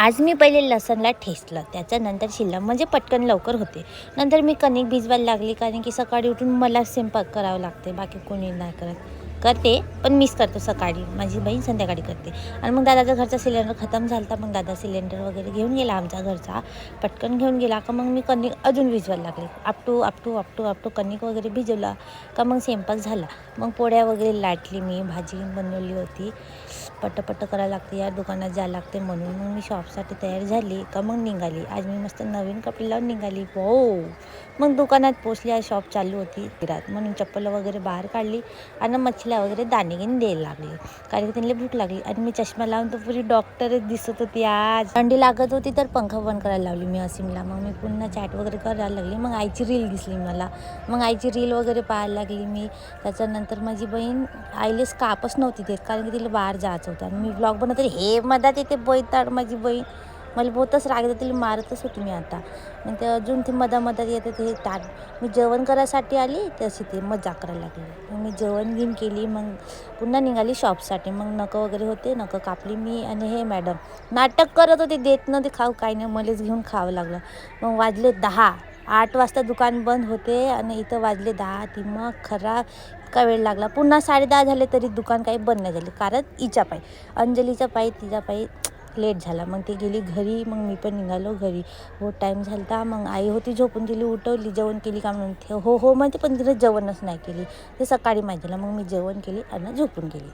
आज मी पहिले लसणला ठेचलं, त्याच्यानंतर शिललं म्हणजे पटकन लवकर होते. नंतर मी कणिक भिजवायला लागली, कारण की सकाळी उठून मला स्वयंपाक करावं लागते, बाकी कोणी नाही करत. करते पण मीच करतो सकाळी, माझी बहीण संध्याकाळी करते. आणि मग दादाचा घरचा सिलेंडर खतम झाला होता, मग दादा सिलेंडर वगैरे घेऊन गेला आमचा घरचा, पटकन घेऊन गेला का मग मी कणिक अजून भिजवायला लागले. आपटू कणिक वगैरे भिजवला का मग स्वयंपाक झाला. मग पोळ्या वगैरे लाटली, मी भाजी बनवली होती. पट्ट करायला लागते यार, दुकानात जायला लागते म्हणून मग मी शॉपसाठी तयार झाली का मग निघाली. आज मी मस्त नवीन कपडे लावून निघाली. हो, मग दुकानात पोचली. आज शॉप चालू होती रात, म्हणून चप्पल वगैरे बाहेर काढली आणि मच्छीला वगैरे दाणे घेऊन द्यायला लागली, कारण की त्यांना भूक लागली. आणि मी चष्मा लावून तर पुरी डॉक्टरच दिसत होती. आज थंडी लागत होती तर पंखा बंद करायला लावली मी असीमला. मग मी पुन्हा चॅट वगैरे करायला लागली. मग आईची रील दिसली मला, मग आईची रील वगैरे पाहायला लागली मी. त्याच्यानंतर माझी बहीण आईला कापच नव्हती देत, कारण की तिला बाहेर जायचं होतं. आणि मी ब्लॉग बनवते, हे मधात येते बैताड माझी बहीण, मला बहुतच राग येते, तिला मारतच होती मी आता. मग ते अजून ती मधात येते ते ताट. मी जेवण करायसाठी आली तशी ते मजाक करायला लागली. मग मी जेवण घेऊन केली, मग पुन्हा निघाली शॉपसाठी. मग नखं वगैरे होते, नखं कापली मी. आणि हे मॅडम नाटक करत होते, देत नव्हते खाऊ, काही नाही, मलाच घेऊन खावं लागलं. मग वाजले 10. 8 वाजता दुकान बंद होते आणि इथं वाजले 10. ती मग खराब इतका वेळ लागला. पुन्हा 10:30 झाले तरी दुकान काही बंद नाही झाले, कारण हिच्या पायी, अंजलीच्या पायी, तिच्या पायी लेट झाला. मग ती गेली घरी, मग मी पण निघालो घरी. हो, टाईम झाला होता. मग आई होती झोपून, तिला उठवली. जेवण केली का म्हणून हो म्हणते, पण तिने जेवणच नाही केली. ते सकाळी माहिती झालं. मग मी जेवण केली आणि झोपून गेली.